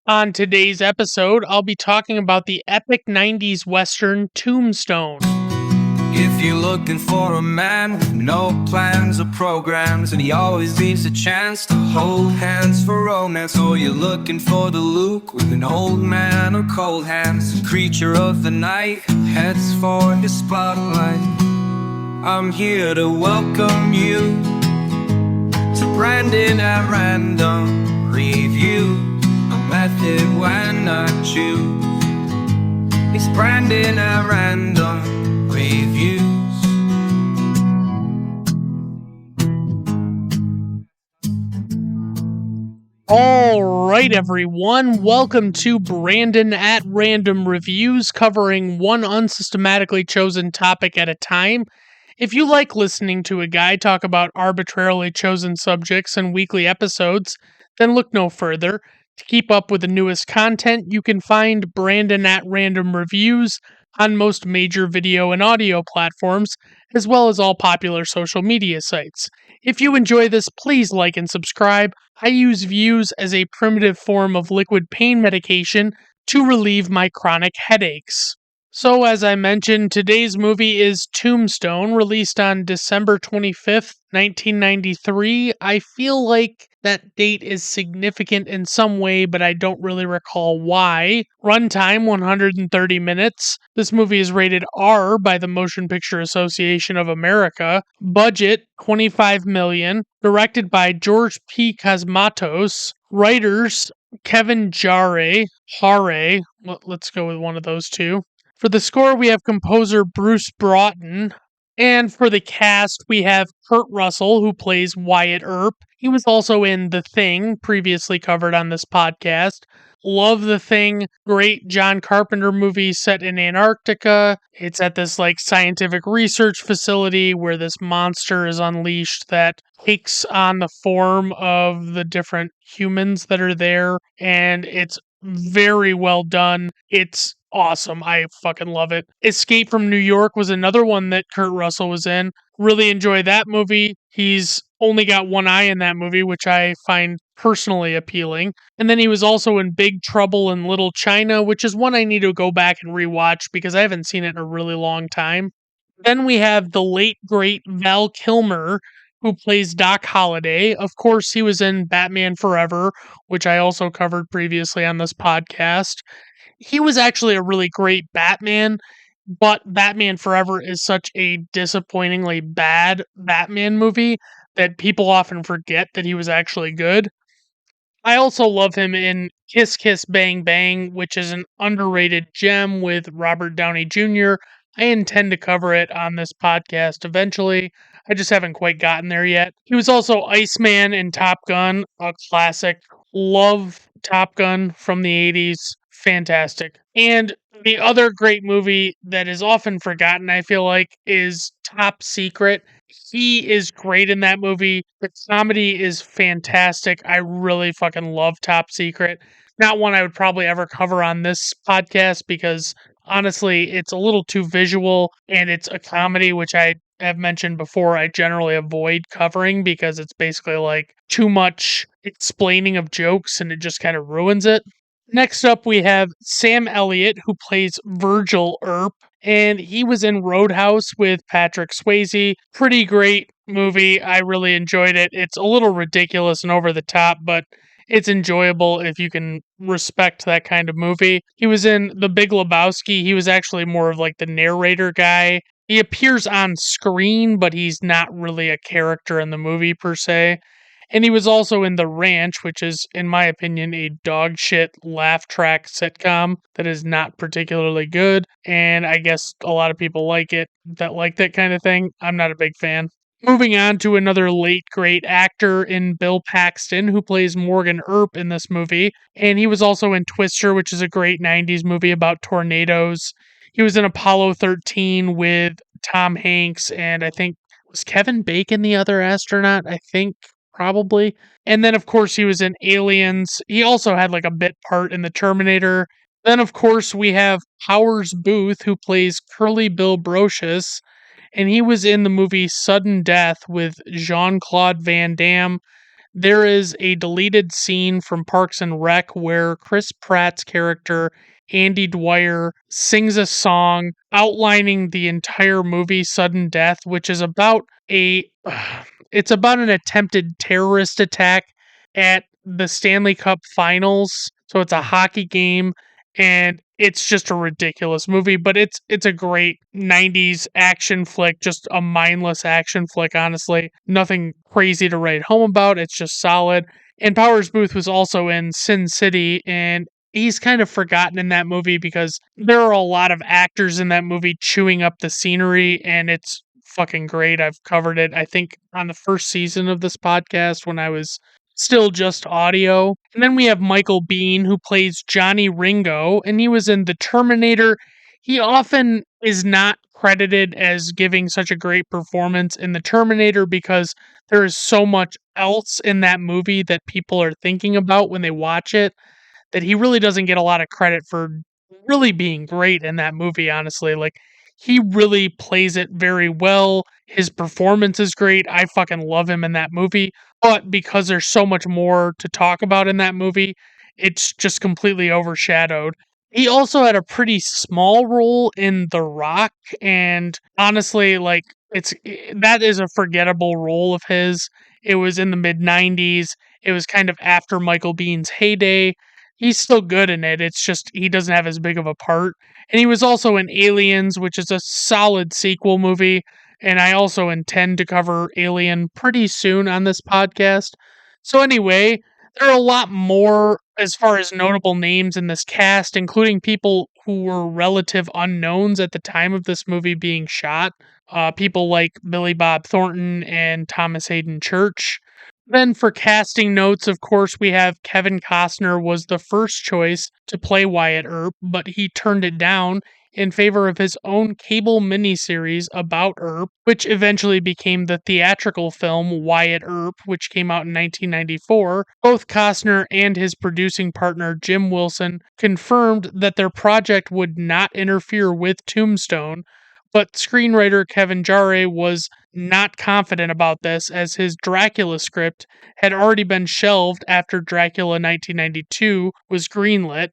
On today's episode, I'll be talking about the epic 90s western Tombstone. If you're looking for a man with no plans or programs, and he always leaves a chance to hold hands for romance, or you're looking for the Luke with an old man or cold hands, creature of the night, heads for the spotlight, I'm here to welcome you to Brandon at Random Review. A method when I choose. It's Brandon at Random Reviews. All right, everyone. Welcome to Brandon at Random Reviews, covering one unsystematically chosen topic at a time. If you like listening to a guy talk about arbitrarily chosen subjects in weekly episodes, then look no further. To keep up with the newest content, you can find Brandon at Random Reviews on most major video and audio platforms, as well as all popular social media sites. If you enjoy this, please like and subscribe. I use views as a primitive form of liquid pain medication to relieve my chronic headaches. So, as I mentioned, today's movie is Tombstone, released on December 25th, 1993. I feel like that date is significant in some way, but I don't really recall why. Runtime 130 minutes. This movie is rated R by the Motion Picture Association of America. Budget $25 million. Directed by George P. Cosmatos. Writers Kevin Hare. Let's go with one of those two. For the score, we have composer Bruce Broughton. And for the cast, we have Kurt Russell, who plays Wyatt Earp. He was also in The Thing, previously covered on this podcast. Love The Thing. Great John Carpenter movie set in Antarctica. It's at this scientific research facility where this monster is unleashed that takes on the form of the different humans that are there. And it's very well done. It's awesome. I fucking love it. Escape from New York was another one that Kurt Russell was in. Really enjoy that movie. He's only got one eye in that movie, which I find personally appealing. And then he was also in Big Trouble in Little China, which is one I need to go back and rewatch because I haven't seen it in a really long time. Then we have the late, great Val Kilmer, who plays Doc Holliday. Of course, he was in Batman Forever, which I also covered previously on this podcast. He was actually a really great Batman, but Batman Forever is such a disappointingly bad Batman movie that people often forget that he was actually good. I also love him in Kiss Kiss Bang Bang, which is an underrated gem with Robert Downey Jr. I intend to cover it on this podcast eventually. I just haven't quite gotten there yet. He was also Iceman in Top Gun, a classic. Love Top Gun from the 80s. Fantastic. And the other great movie that is often forgotten, I feel like, is Top Secret. He is great in that movie. The comedy is fantastic. I really fucking love Top Secret. Not one I would probably ever cover on this podcast because honestly, it's a little too visual and it's a comedy, which I have mentioned before, I generally avoid covering because it's basically like too much explaining of jokes and it just kind of ruins it. Next up, we have Sam Elliott, who plays Virgil Earp, and he was in Roadhouse with Patrick Swayze. Pretty great movie. I really enjoyed it. It's a little ridiculous and over the top, but it's enjoyable if you can respect that kind of movie. He was in The Big Lebowski. He was actually more of like the narrator guy. He appears on screen, but he's not really a character in the movie per se. And he was also in The Ranch, which is, in my opinion, a dog shit laugh track sitcom that is not particularly good. And I guess a lot of people like it that like that kind of thing. I'm not a big fan. Moving on to another late great actor in Bill Paxton, who plays Morgan Earp in this movie. And he was also in Twister, which is a great 90s movie about tornadoes. He was in Apollo 13 with Tom Hanks, and I think, was Kevin Bacon the other astronaut? I think. Probably. And then, of course, he was in Aliens. He also had like a bit part in The Terminator. Then, of course, we have Powers Booth, who plays Curly Bill Brocious, and he was in the movie Sudden Death with Jean-Claude Van Damme. there is a deleted scene from Parks and Rec where Chris Pratt's character, Andy Dwyer, sings a song outlining the entire movie Sudden Death, which is about a it's about an attempted terrorist attack at the Stanley Cup Finals. So it's a hockey game, and it's just a ridiculous movie, but it's a great 90s action flick, just a mindless action flick, honestly. Nothing crazy to write home about, it's just solid. And Powers Booth was also in Sin City, and he's kind of forgotten in that movie because there are a lot of actors in that movie chewing up the scenery, and it's fucking great. I've covered it, I think, on the first season of this podcast when I was still just audio. And then we have Michael Biehn, who plays Johnny Ringo, and he was in The Terminator. He often is not credited as giving such a great performance in The Terminator because there is so much else in that movie that people are thinking about when they watch it that he really doesn't get a lot of credit for really being great in that movie, honestly. Like, he really plays it very well. His performance is great. I fucking love him in that movie. But because there's so much more to talk about in that movie, it's just completely overshadowed. He also had a pretty small role in The Rock, and honestly, like, that is a forgettable role of his. It was in the mid 90s. It was kind of after Michael Bihn's heyday. He's still good in it. It's just he doesn't have as big of a part. And he was also in Aliens, which is a solid sequel movie. And I also intend to cover Alien pretty soon on this podcast. So, anyway, there are a lot more as far as notable names in this cast, including people who were relative unknowns at the time of this movie being shot. People like Billy Bob Thornton and Thomas Hayden Church. Then for casting notes, of course, we have Kevin Costner was the first choice to play Wyatt Earp, but he turned it down in favor of his own cable miniseries about Earp, which eventually became the theatrical film Wyatt Earp, which came out in 1994. Both Costner and his producing partner Jim Wilson confirmed that their project would not interfere with Tombstone, but screenwriter Kevin Jarre was not confident about this as his Dracula script had already been shelved after Dracula 1992 was greenlit.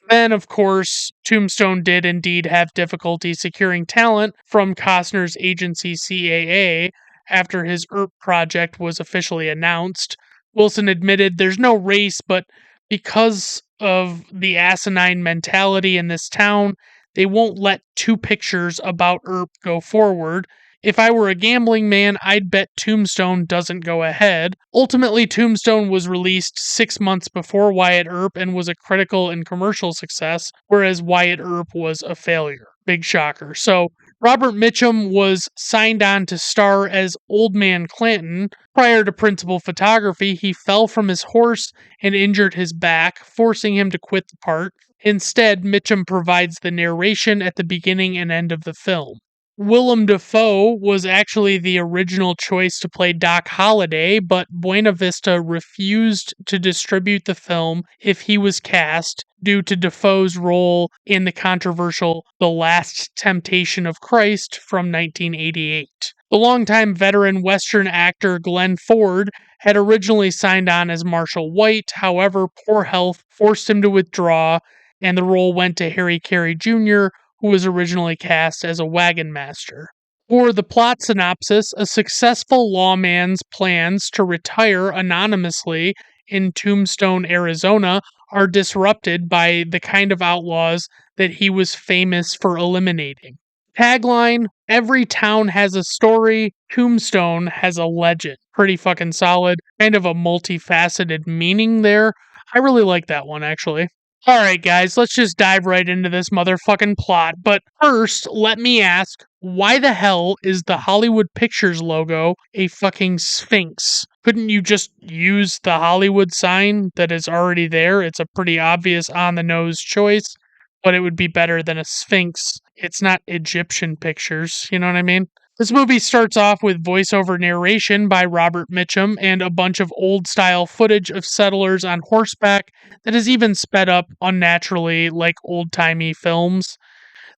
Then, of course, Tombstone did indeed have difficulty securing talent from Costner's agency CAA after his Earp project was officially announced. Wilson admitted there's no race, but because of the asinine mentality in this town, they won't let two pictures about Earp go forward. If I were a gambling man, I'd bet Tombstone doesn't go ahead. Ultimately, Tombstone was released 6 months before Wyatt Earp and was a critical and commercial success, whereas Wyatt Earp was a failure. Big shocker. So, Robert Mitchum was signed on to star as Old Man Clanton. Prior to principal photography, he fell from his horse and injured his back, forcing him to quit the part. Instead, Mitchum provides the narration at the beginning and end of the film. Willem Dafoe was actually the original choice to play Doc Holliday, but Buena Vista refused to distribute the film if he was cast due to Dafoe's role in the controversial The Last Temptation of Christ from 1988. The longtime veteran Western actor Glenn Ford had originally signed on as Marshall White, however, poor health forced him to withdraw, and the role went to Harry Carey Jr., who was originally cast as a wagon master. For the plot synopsis, a successful lawman's plans to retire anonymously in Tombstone, Arizona, are disrupted by the kind of outlaws that he was famous for eliminating. Tagline: every town has a story, Tombstone has a legend. Pretty fucking solid. Kind of a multifaceted meaning there. I really like that one, actually. Alright, guys, let's just dive right into this motherfucking plot. But first, let me ask, why the hell is the Hollywood Pictures logo a fucking sphinx? Couldn't you just use the Hollywood sign that is already there? It's a pretty obvious on the nose choice, but it would be better than a sphinx. It's not Egyptian Pictures, you know what I mean? This movie starts off with voiceover narration by Robert Mitchum and a bunch of old style footage of settlers on horseback that is even sped up unnaturally like old timey films.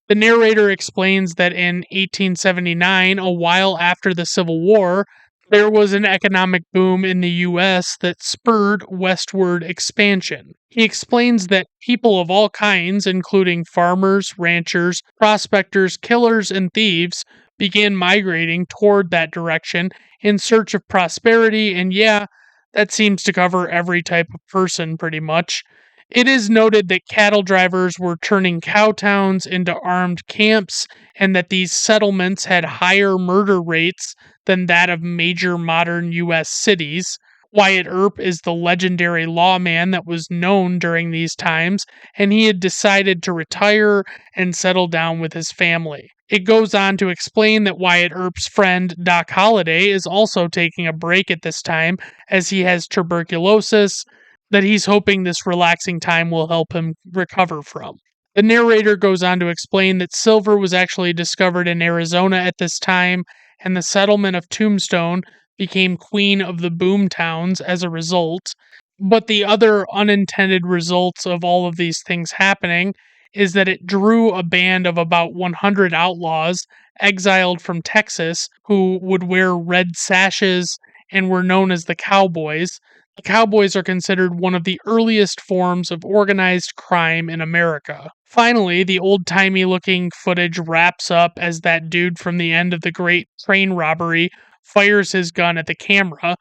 The narrator explains that in 1879, a while after the Civil War, There was an economic boom in the US that spurred westward expansion. He explains that people of all kinds, including farmers, ranchers, prospectors, killers, and thieves, began migrating toward that direction in search of prosperity, and yeah, that seems to cover every type of person pretty much. It is noted that cattle drivers were turning cow towns into armed camps, and that these settlements had higher murder rates than that of major modern US cities. Wyatt Earp is the legendary lawman that was known during these times, and he had decided to retire and settle down with his family. It goes on to explain that Wyatt Earp's friend Doc Holliday is also taking a break at this time as he has tuberculosis that he's hoping this relaxing time will help him recover from. The narrator goes on to explain that silver was actually discovered in Arizona at this time, and the settlement of Tombstone became queen of the boom towns as a result. But the other unintended results of all of these things happening is that it drew a band of about 100 outlaws exiled from Texas who would wear red sashes and were known as the Cowboys. The Cowboys are considered one of the earliest forms of organized crime in America. Finally, the old timey looking footage wraps up as that dude from the end of the Great Train Robbery fires his gun at the camera.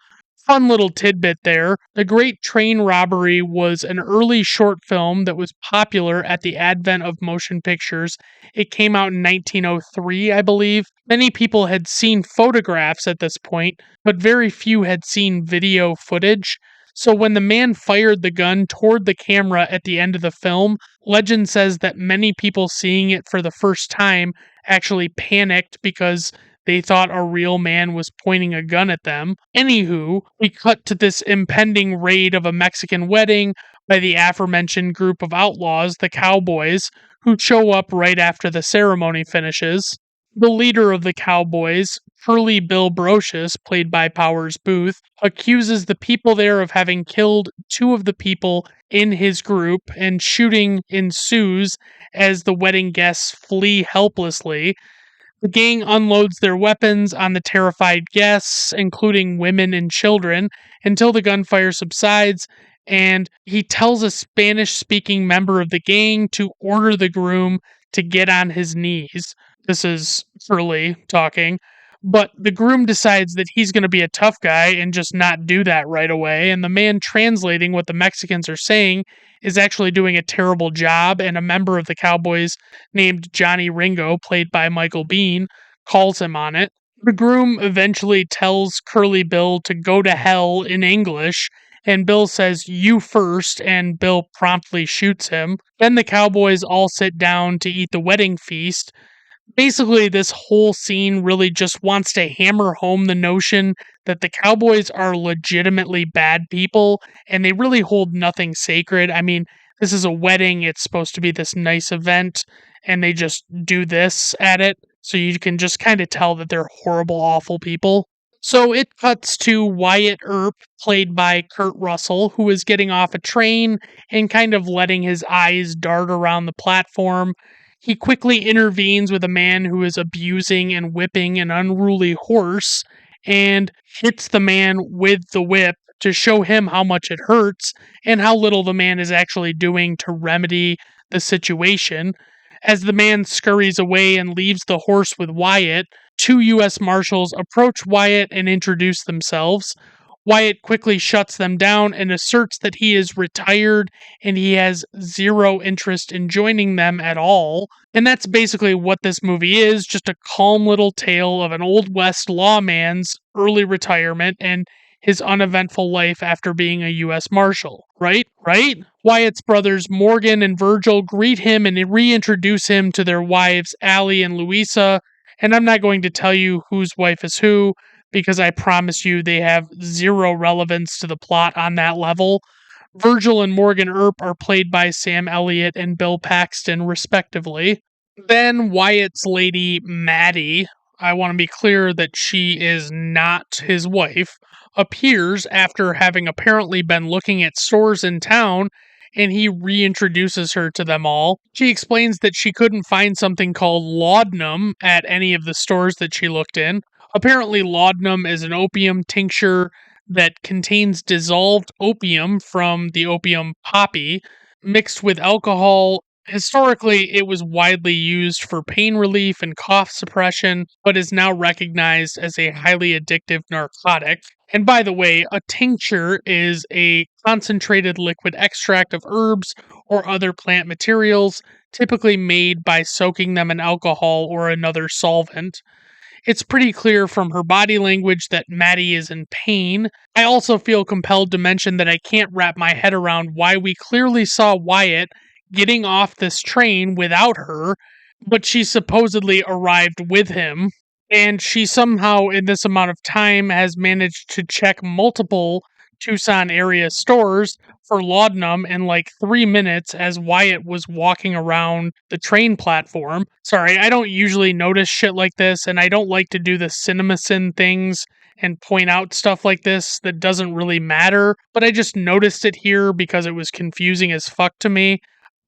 Fun little tidbit there. The Great Train Robbery was an early short film that was popular at the advent of motion pictures. It came out in 1903, I believe. Many people had seen photographs at this point, but very few had seen video footage. So when the man fired the gun toward the camera at the end of the film, legend says that many people seeing it for the first time actually panicked because they thought a real man was pointing a gun at them. Anywho, we cut to this impending raid of a Mexican wedding by the aforementioned group of outlaws, the Cowboys, who show up right after the ceremony finishes. The leader of the Cowboys, Curly Bill Brocious, played by Powers Booth, accuses the people there of having killed two of the people in his group, and shooting ensues as the wedding guests flee helplessly. The gang unloads their weapons on the terrified guests, including women and children, until the gunfire subsides, and he tells a Spanish speaking member of the gang to order the groom to get on his knees. This is Curly talking. But the groom decides that he's going to be a tough guy and just not do that right away. And the man translating what the Mexicans are saying is actually doing a terrible job. And a member of the Cowboys named Johnny Ringo, played by Michael Biehn, calls him on it. The groom eventually tells Curly Bill to go to hell in English, and Bill says, "You first," and Bill promptly shoots him. Then the Cowboys all sit down to eat the wedding feast. Basically, this whole scene really just wants to hammer home the notion that the Cowboys are legitimately bad people and they really hold nothing sacred. I mean, this is a wedding, it's supposed to be this nice event, and they just do this at it. So you can just kind of tell that they're horrible, awful people. So it cuts to Wyatt Earp, played by Kurt Russell, who is getting off a train and kind of letting his eyes dart around the platform. He quickly intervenes with a man who is abusing and whipping an unruly horse and hits the man with the whip to show him how much it hurts and how little the man is actually doing to remedy the situation. As the man scurries away and leaves the horse with Wyatt, two U.S. Marshals approach Wyatt and introduce themselves. Wyatt quickly shuts them down and asserts that he is retired and he has zero interest in joining them at all. And that's basically what this movie is, just a calm little tale of an Old West lawman's early retirement and his uneventful life after being a U.S. Marshal. Right? Right? Wyatt's brothers Morgan and Virgil greet him and reintroduce him to their wives Allie and Louisa. And I'm not going to tell you whose wife is who, because I promise you they have zero relevance to the plot on that level. Virgil and Morgan Earp are played by Sam Elliott and Bill Paxton, respectively. Then Wyatt's lady, Maddie, I want to be clear that she is not his wife, appears after having apparently been looking at stores in town, and he reintroduces her to them all. She explains that she couldn't find something called laudanum at any of the stores that she looked in. Apparently, laudanum is an opium tincture that contains dissolved opium from the opium poppy mixed with alcohol. Historically, it was widely used for pain relief and cough suppression, but is now recognized as a highly addictive narcotic. And by the way, a tincture is a concentrated liquid extract of herbs or other plant materials, typically made by soaking them in alcohol or another solvent. It's pretty clear from her body language that Maddie is in pain. I also feel compelled to mention that I can't wrap my head around why we clearly saw Wyatt getting off this train without her, but she supposedly arrived with him. And she somehow, in this amount of time, has managed to check multiple Tucson area stores for laudanum in like 3 minutes as Wyatt was walking around the train platform. Sorry, I don't usually notice shit like this, and I don't like to do the CinemaSin things and point out stuff like this that doesn't really matter, but I just noticed it here because it was confusing as fuck to me.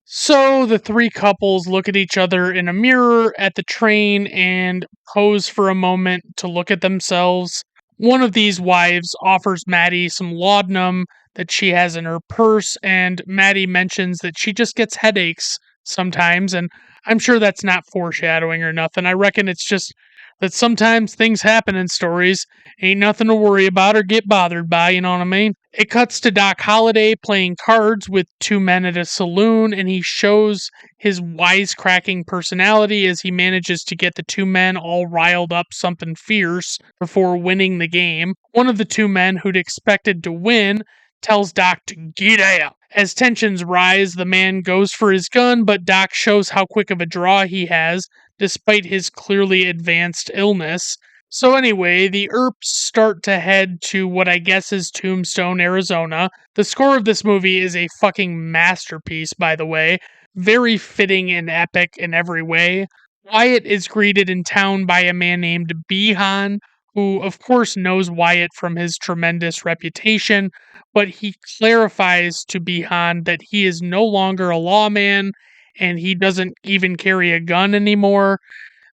So the three couples look at each other in a mirror at the train and pose for a moment to look at themselves. One of these wives offers Maddie some laudanum that she has in her purse, and Maddie mentions that she just gets headaches sometimes, and I'm sure that's not foreshadowing or nothing. I reckon it's just that sometimes things happen in stories. Ain't nothing to worry about or get bothered by, you know what I mean? It cuts to Doc Holliday playing cards with two men at a saloon, and he shows his wisecracking personality as he manages to get the two men all riled up something fierce before winning the game. One of the two men who'd expected to win tells Doc to get out. As tensions rise, the man goes for his gun, but Doc shows how quick of a draw he has, despite his clearly advanced illness. So anyway, the Earps start to head to what I guess is Tombstone, Arizona. The score of this movie is a fucking masterpiece, by the way. Very fitting and epic in every way. Wyatt is greeted in town by a man named Behan, who of course knows Wyatt from his tremendous reputation, but he clarifies to Behan that he is no longer a lawman and he doesn't even carry a gun anymore.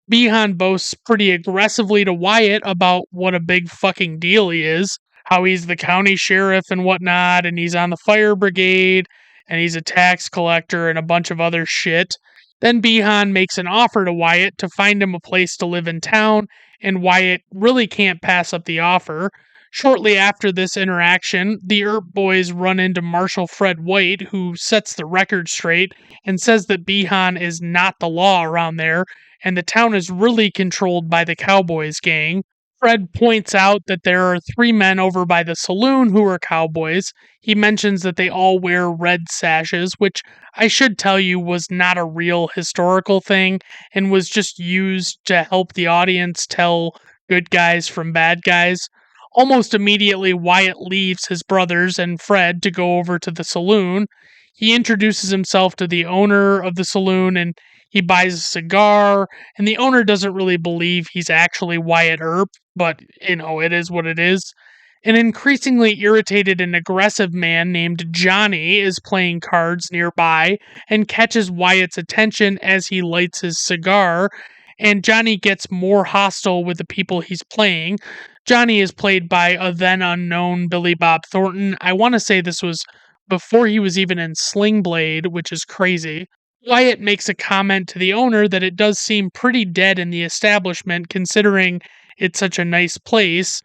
Behan boasts pretty aggressively to Wyatt about what a big fucking deal he is, how he's the county sheriff and whatnot, and he's on the fire brigade, and he's a tax collector and a bunch of other shit. Then Behan makes an offer to Wyatt to find him a place to live in town, and Wyatt really can't pass up the offer. Shortly after this interaction, the Earp boys run into Marshal Fred White, who sets the record straight and says that Behan is not the law around there, and the town is really controlled by the Cowboys gang. Fred points out that there are three men over by the saloon who are cowboys. He mentions that they all wear red sashes, which I should tell you was not a real historical thing and was just used to help the audience tell good guys from bad guys. Almost immediately, Wyatt leaves his brothers and Fred to go over to the saloon. He introduces himself to the owner of the saloon and he buys a cigar, and the owner doesn't really believe he's actually Wyatt Earp, but, it is what it is. An increasingly irritated and aggressive man named Johnny is playing cards nearby and catches Wyatt's attention as he lights his cigar, and Johnny gets more hostile with the people he's playing. Johnny is played by a then unknown Billy Bob Thornton. I want to say this was before he was even in Sling Blade, which is crazy. Wyatt makes a comment to the owner that it does seem pretty dead in the establishment considering it's such a nice place.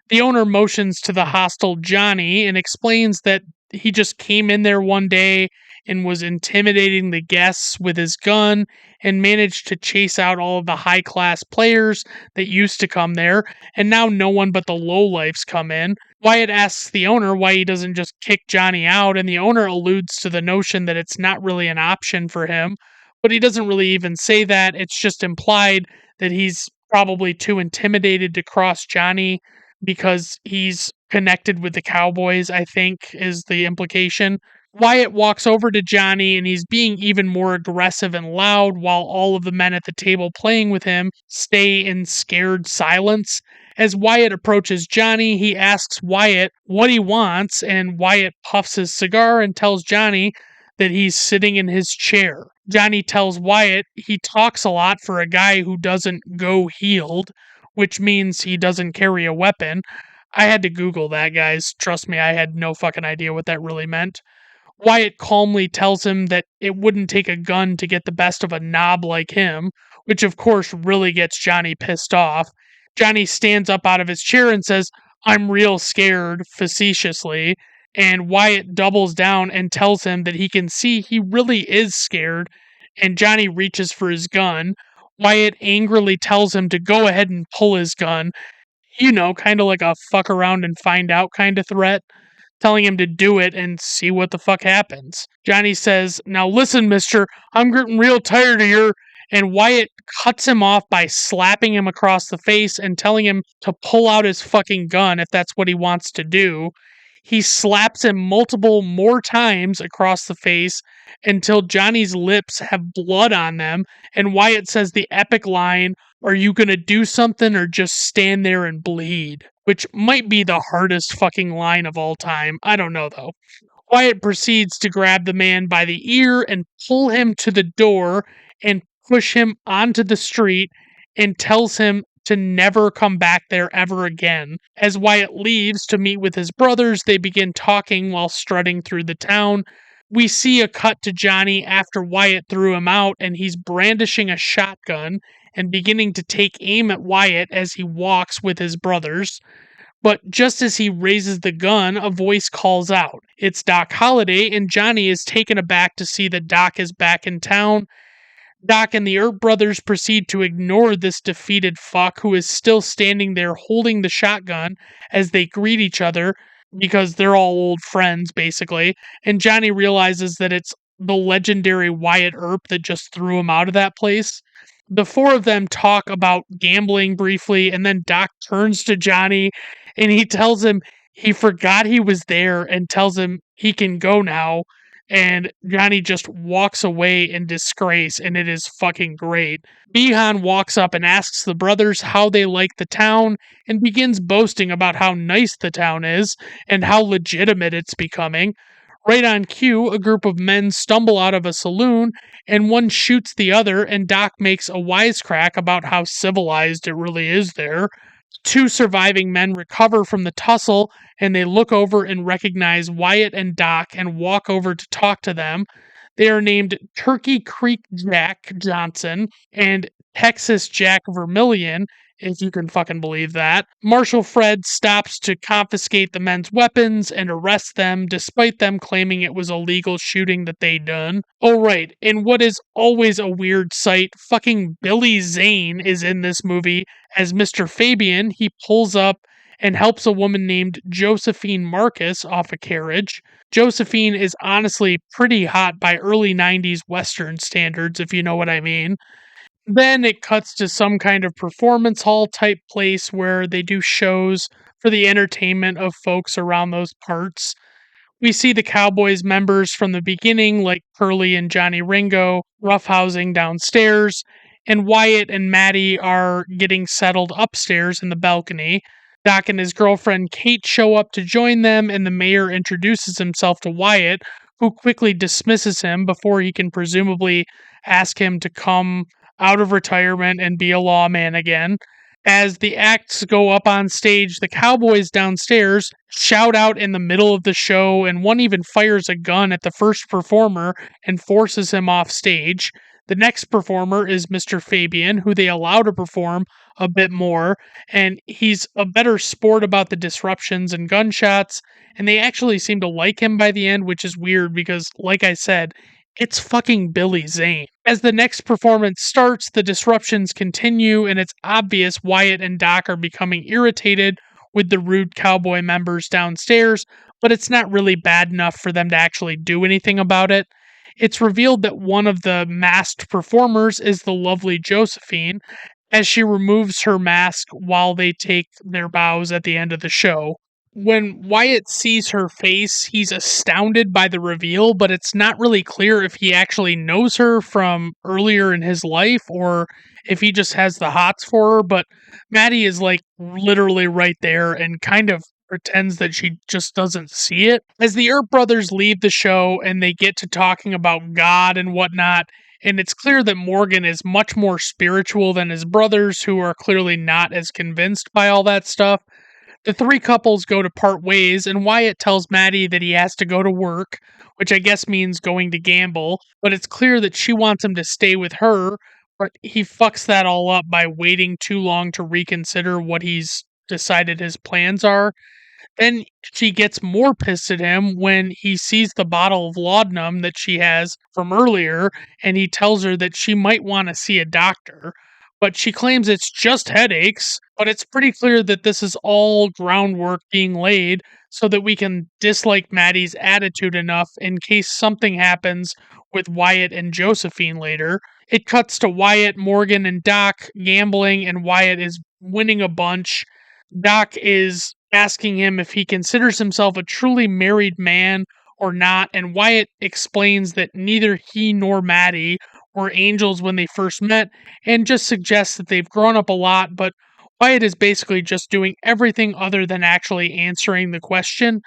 The owner motions to the hostile Johnny and explains that he just came in there one day and was intimidating the guests with his gun and managed to chase out all of the high class players that used to come there, and now no one but the lowlifes come in. Wyatt asks the owner why he doesn't just kick Johnny out, and the owner alludes to the notion that it's not really an option for him, but he doesn't really even say that. It's just implied that he's probably too intimidated to cross Johnny because he's connected with the Cowboys, I think, is the implication. Wyatt walks over to Johnny and he's being even more aggressive and loud while all of the men at the table playing with him stay in scared silence. As Wyatt approaches Johnny, he asks Wyatt what he wants, and Wyatt puffs his cigar and tells Johnny that he's sitting in his chair. Johnny tells Wyatt he talks a lot for a guy who doesn't go healed, which means he doesn't carry a weapon. I had to Google that, guys. Trust me, I had no fucking idea what that really meant. Wyatt calmly tells him that it wouldn't take a gun to get the best of a knob like him, which of course really gets Johnny pissed off. Johnny stands up out of his chair and says, "I'm real scared," facetiously, and Wyatt doubles down and tells him that he can see he really is scared, and Johnny reaches for his gun. Wyatt angrily tells him to go ahead and pull his gun, kind of like a fuck around and find out kind of threat, telling him to do it and see what the fuck happens. Johnny says, "Now listen, mister, I'm getting real tired of your..." And Wyatt cuts him off by slapping him across the face and telling him to pull out his fucking gun if that's what he wants to do. He slaps him multiple more times across the face until Johnny's lips have blood on them, and Wyatt says the epic line, "Are you gonna do something or just stand there and bleed?" Which might be the hardest fucking line of all time. I don't know though. Wyatt proceeds to grab the man by the ear and pull him to the door and push him onto the street and tells him to never come back there ever again. As Wyatt leaves to meet with his brothers, they begin talking while strutting through the town. We see a cut to Johnny after Wyatt threw him out, and he's brandishing a shotgun and beginning to take aim at Wyatt as he walks with his brothers. But just as he raises the gun, a voice calls out. It's Doc Holliday, and Johnny is taken aback to see that Doc is back in town. Doc and the Earp brothers proceed to ignore this defeated fuck who is still standing there holding the shotgun as they greet each other because they're all old friends, basically. And Johnny realizes that it's the legendary Wyatt Earp that just threw him out of that place. The four of them talk about gambling briefly, and then Doc turns to Johnny and he tells him he forgot he was there and tells him he can go now. And Johnny just walks away in disgrace, and it is fucking great. Behan walks up and asks the brothers how they like the town and begins boasting about how nice the town is and how legitimate it's becoming. Right on cue, a group of men stumble out of a saloon, and one shoots the other, and Doc makes a wisecrack about how civilized it really is there. Two surviving men recover from the tussle, and they look over and recognize Wyatt and Doc and walk over to talk to them. They are named Turkey Creek Jack Johnson and Texas Jack Vermillion, if you can fucking believe that. Marshal Fred stops to confiscate the men's weapons and arrest them, despite them claiming it was a legal shooting that they done. Oh right, in what is always a weird sight, fucking Billy Zane is in this movie as Mr. Fabian. He pulls up and helps a woman named Josephine Marcus off a carriage. Josephine is honestly pretty hot by early 90s Western standards, if you know what I mean. Then it cuts to some kind of performance hall type place where they do shows for the entertainment of folks around those parts. We see the Cowboys members from the beginning, like Curly and Johnny Ringo, roughhousing downstairs, and Wyatt and Maddie are getting settled upstairs in the balcony. Doc and his girlfriend Kate show up to join them, and the mayor introduces himself to Wyatt, who quickly dismisses him before he can presumably ask him to come out of retirement and be a lawman again. As the acts go up on stage, the Cowboys downstairs shout out in the middle of the show, and one even fires a gun at the first performer and forces him off stage. The next performer is Mr. Fabian, who they allow to perform a bit more, and he's a better sport about the disruptions and gunshots, and they actually seem to like him by the end, which is weird because, like I said, it's fucking Billy Zane. As the next performance starts, the disruptions continue, and it's obvious Wyatt and Doc are becoming irritated with the rude cowboy members downstairs, but it's not really bad enough for them to actually do anything about it. It's revealed that one of the masked performers is the lovely Josephine, as she removes her mask while they take their bows at the end of the show. When Wyatt sees her face, he's astounded by the reveal, but it's not really clear if he actually knows her from earlier in his life or if he just has the hots for her. But Maddie is like literally right there and kind of pretends that she just doesn't see it. As the Earp brothers leave the show and they get to talking about God and whatnot, and it's clear that Morgan is much more spiritual than his brothers, who are clearly not as convinced by all that stuff. The three couples go to part ways, and Wyatt tells Maddie that he has to go to work, which I guess means going to gamble, but it's clear that she wants him to stay with her, but he fucks that all up by waiting too long to reconsider what he's decided his plans are. Then she gets more pissed at him when he sees the bottle of laudanum that she has from earlier, and he tells her that she might want to see a doctor. But she claims it's just headaches, but it's pretty clear that this is all groundwork being laid so that we can dislike Maddie's attitude enough in case something happens with Wyatt and Josephine later. It cuts to Wyatt, Morgan, and Doc gambling, and Wyatt is winning a bunch. Doc is asking him if he considers himself a truly married man or not, and Wyatt explains that neither he nor Maddie were angels when they first met, and just suggests that they've grown up a lot, but Wyatt is basically just doing everything other than actually answering the question.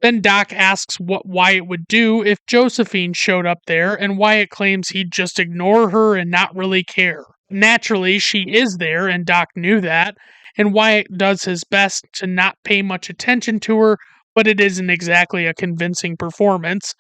Then Doc asks what Wyatt would do if Josephine showed up there, and Wyatt claims he'd just ignore her and not really care. Naturally, she is there, and Doc knew that, and Wyatt does his best to not pay much attention to her, but it isn't exactly a convincing performance.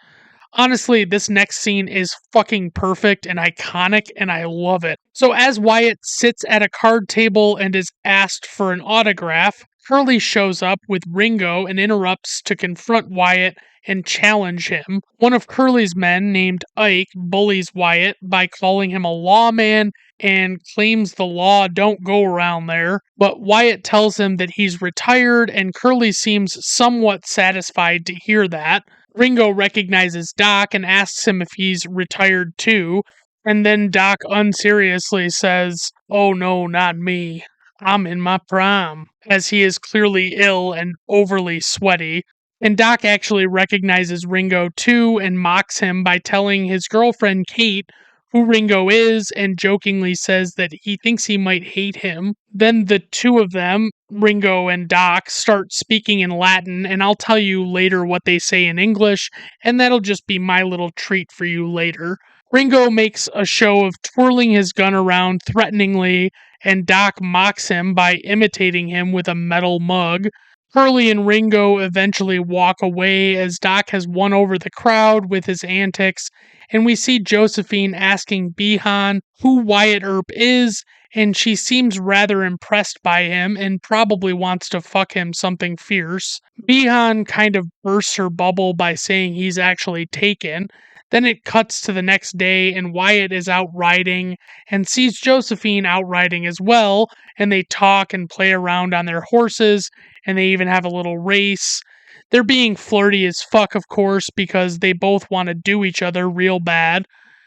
Honestly, this next scene is fucking perfect and iconic, and I love it. So, as Wyatt sits at a card table and is asked for an autograph, Curly shows up with Ringo and interrupts to confront Wyatt and challenge him. One of Curly's men, named Ike, bullies Wyatt by calling him a lawman and claims the law don't go around there. But Wyatt tells him that he's retired, and Curly seems somewhat satisfied to hear that. Ringo recognizes Doc and asks him if he's retired too, and then Doc unseriously says, "Oh no, not me. I'm in my prime," as he is clearly ill and overly sweaty. And Doc actually recognizes Ringo too and mocks him by telling his girlfriend Kate who Ringo is and jokingly says that he thinks he might hate him. Then the two of them, Ringo and Doc, start speaking in Latin, and I'll tell you later what they say in English, and that'll just be my little treat for you later. Ringo makes a show of twirling his gun around threateningly, and Doc mocks him by imitating him with a metal mug. Curly and Ringo eventually walk away as Doc has won over the crowd with his antics, and we see Josephine asking Behan who Wyatt Earp is, and she seems rather impressed by him and probably wants to fuck him something fierce. Behan kind of bursts her bubble by saying he's actually taken. Then it cuts to the next day, and Wyatt is out riding and sees Josephine out riding as well, and they talk and play around on their horses, and they even have a little race. They're being flirty as fuck, of course, because they both want to do each other real bad.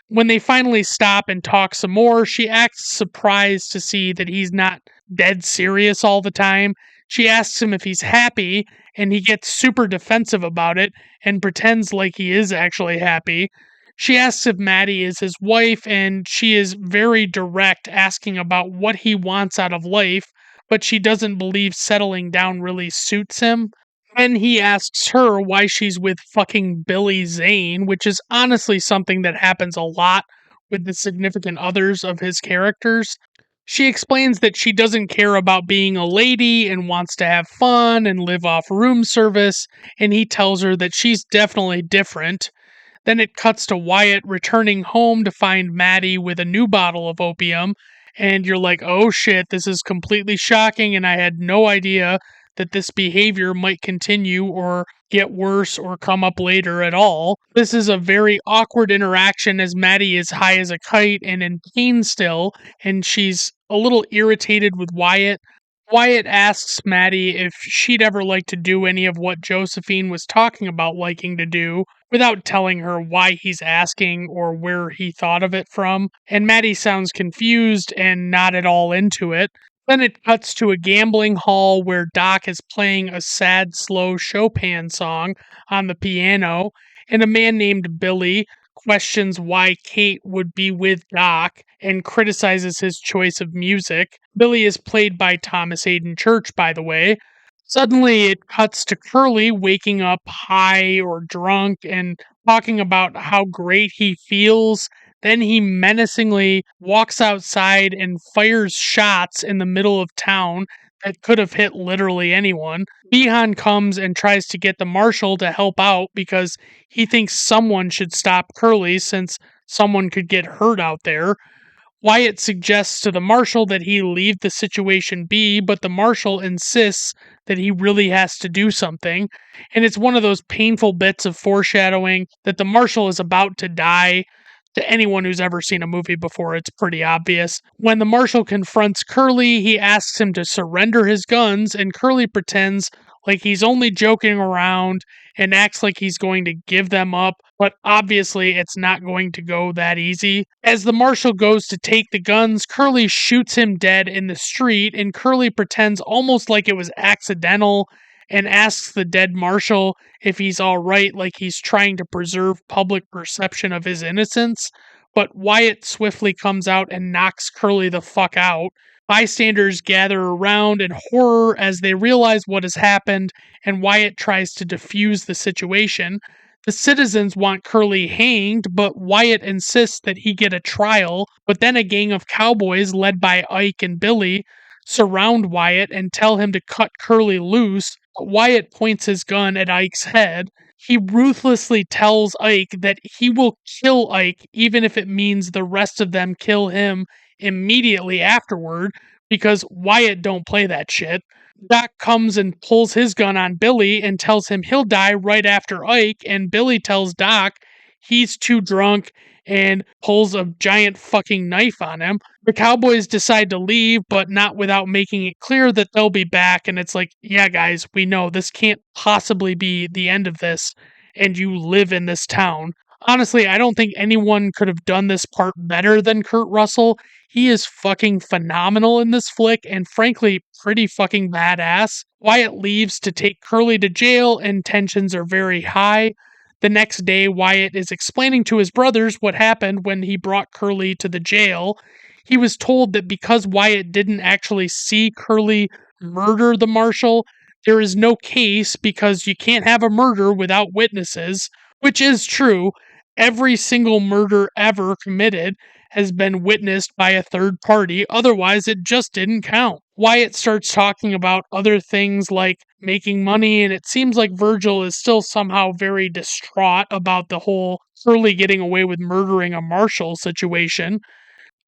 When they finally stop and talk some more, she acts surprised to see that he's not dead serious all the time. She asks him if he's happy, and he gets super defensive about it and pretends like he is actually happy. She asks if Maddie is his wife, and she is very direct, asking about what he wants out of life, but she doesn't believe settling down really suits him. And he asks her why she's with fucking Billy Zane, which is honestly something that happens a lot with the significant others of his characters. She explains that she doesn't care about being a lady and wants to have fun and live off room service, and he tells her that she's definitely different. Then it cuts to Wyatt returning home to find Maddie with a new bottle of opium, and you're like, oh shit, this is completely shocking, and I had no idea that this behavior might continue or get worse or come up later at all. This is a very awkward interaction as Maddie is high as a kite and in pain still, and she's a little irritated with Wyatt. Wyatt asks Maddie if she'd ever like to do any of what Josephine was talking about liking to do, without telling her why he's asking or where he thought of it from, and Maddie sounds confused and not at all into it. Then it cuts to a gambling hall where Doc is playing a sad, slow Chopin song on the piano, and a man named Billy questions why Kate would be with Doc and criticizes his choice of music. Billy is played by Thomas Hayden Church, by the way. Suddenly, it cuts to Curly waking up high or drunk and talking about how great he feels Then he menacingly walks outside and fires shots in the middle of town that could have hit literally anyone. Behan comes and tries to get the marshal to help out because he thinks someone should stop Curly since someone could get hurt out there. Wyatt suggests to the marshal that he leave the situation be, but the marshal insists that he really has to do something. And it's one of those painful bits of foreshadowing that the marshal is about to die. To anyone who's ever seen a movie before, it's pretty obvious. When the marshal confronts Curly, he asks him to surrender his guns, and Curly pretends like he's only joking around and acts like he's going to give them up, but obviously it's not going to go that easy. As the marshal goes to take the guns, Curly shoots him dead in the street, and Curly pretends almost like it was accidental and asks the dead marshal if he's alright, like he's trying to preserve public perception of his innocence. But Wyatt swiftly comes out and knocks Curly the fuck out. Bystanders gather around in horror as they realize what has happened, and Wyatt tries to defuse the situation. The citizens want Curly hanged, but Wyatt insists that he get a trial. But then a gang of cowboys led by Ike and Billy surround Wyatt and tell him to cut Curly loose. But Wyatt points his gun at Ike's head. He ruthlessly tells Ike that he will kill Ike even if it means the rest of them kill him immediately afterward, because Wyatt don't play that shit. Doc comes and pulls his gun on Billy and tells him he'll die right after Ike, and Billy tells Doc he's too drunk and pulls a giant fucking knife on him. The Cowboys decide to leave, but not without making it clear that they'll be back, and it's like, yeah, guys, we know this can't possibly be the end of this, and you live in this town. Honestly, I don't think anyone could have done this part better than Kurt Russell. He is fucking phenomenal in this flick and frankly pretty fucking badass. Wyatt leaves to take Curly to jail and tensions are very high. The next day, Wyatt is explaining to his brothers what happened when he brought Curly to the jail. He was told that because Wyatt didn't actually see Curly murder the marshal, there is no case because you can't have a murder without witnesses, which is true. Every single murder ever committed has been witnessed by a third party, otherwise, it just didn't count. Wyatt starts talking about other things like making money, and it seems like Virgil is still somehow very distraught about the whole Curly getting away with murdering a marshal situation.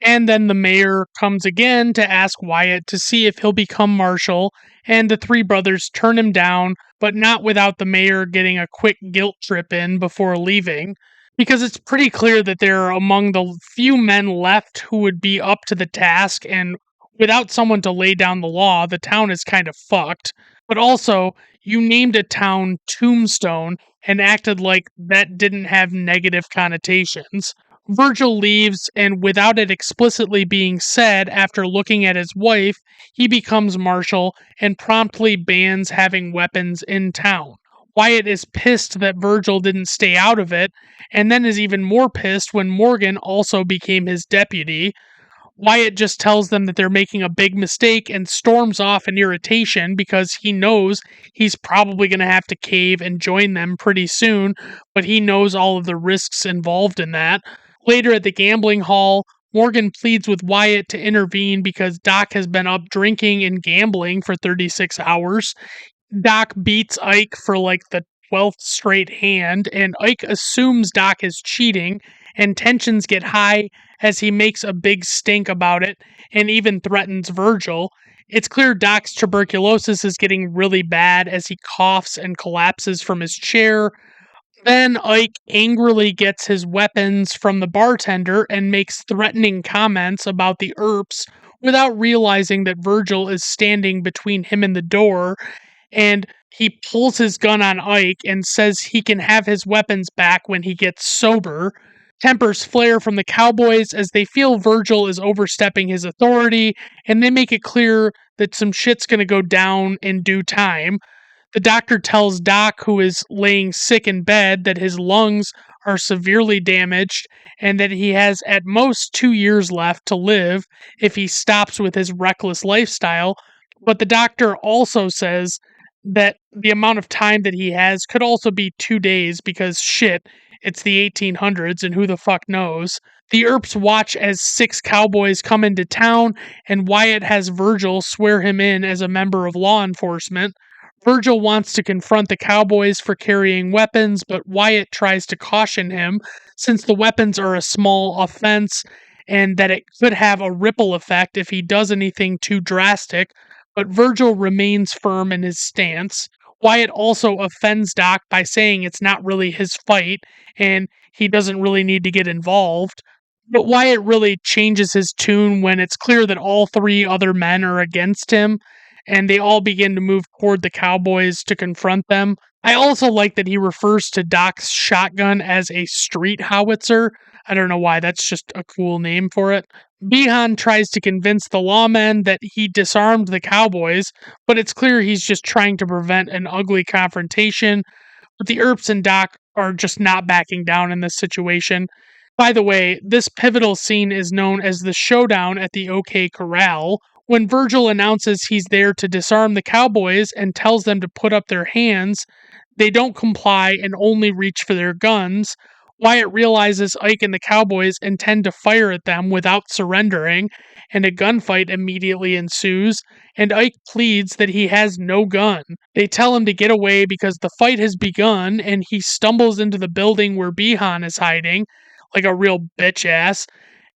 And then the mayor comes again to ask Wyatt to see if he'll become marshal, and the three brothers turn him down, but not without the mayor getting a quick guilt trip in before leaving, because it's pretty clear that they're among the few men left who would be up to the task, and without someone to lay down the law, the town is kind of fucked. But also, you named a town Tombstone and acted like that didn't have negative connotations. Virgil leaves, and without it explicitly being said, after looking at his wife, he becomes marshal and promptly bans having weapons in town. Wyatt is pissed that Virgil didn't stay out of it, and then is even more pissed when Morgan also became his deputy. Wyatt just tells them that they're making a big mistake and storms off in irritation because he knows he's probably going to have to cave and join them pretty soon, but he knows all of the risks involved in that. Later at the gambling hall, Morgan pleads with Wyatt to intervene because Doc has been up drinking and gambling for 36 hours. Doc beats Ike for like the 12th straight hand, and Ike assumes Doc is cheating, and tensions get high as he makes a big stink about it and even threatens Virgil. It's clear Doc's tuberculosis is getting really bad as he coughs and collapses from his chair. Then Ike angrily gets his weapons from the bartender and makes threatening comments about the Earps without realizing that Virgil is standing between him and the door, and he pulls his gun on Ike and says he can have his weapons back when he gets sober. Tempers flare from the Cowboys as they feel Virgil is overstepping his authority, and they make it clear that some shit's gonna go down in due time. The doctor tells Doc, who is laying sick in bed, that his lungs are severely damaged and that he has at most 2 years left to live if he stops with his reckless lifestyle. But the doctor also says that the amount of time that he has could also be 2 days because shit, it's the 1800s and who the fuck knows. The Earps watch as 6 cowboys come into town, and Wyatt has Virgil swear him in as a member of law enforcement. Virgil wants to confront the cowboys for carrying weapons, but Wyatt tries to caution him since the weapons are a small offense and that it could have a ripple effect if he does anything too drastic. But Virgil remains firm in his stance. Wyatt also offends Doc by saying it's not really his fight and he doesn't really need to get involved. But Wyatt really changes his tune when it's clear that all 3 other men are against him, and they all begin to move toward the cowboys to confront them. I also like that he refers to Doc's shotgun as a street howitzer. I don't know why, that's just a cool name for it. Behan tries to convince the lawmen that he disarmed the cowboys, but it's clear he's just trying to prevent an ugly confrontation. But the Earps and Doc are just not backing down in this situation. By the way, this pivotal scene is known as the showdown at the OK Corral. When Virgil announces he's there to disarm the cowboys and tells them to put up their hands, they don't comply and only reach for their guns. Wyatt realizes Ike and the cowboys intend to fire at them without surrendering, and a gunfight immediately ensues, and Ike pleads that he has no gun. They tell him to get away because the fight has begun, and he stumbles into the building where Behan is hiding, like a real bitch ass,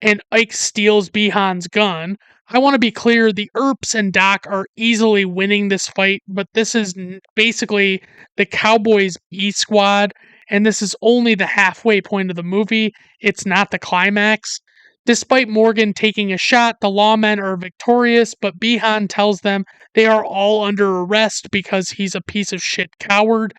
and Ike steals Behan's gun. I want to be clear, the Earps and Doc are easily winning this fight, but this is basically the Cowboys B squad, and this is only the halfway point of the movie. It's not the climax. Despite Morgan taking a shot, the lawmen are victorious, but Behan tells them they are all under arrest because he's a piece of shit coward.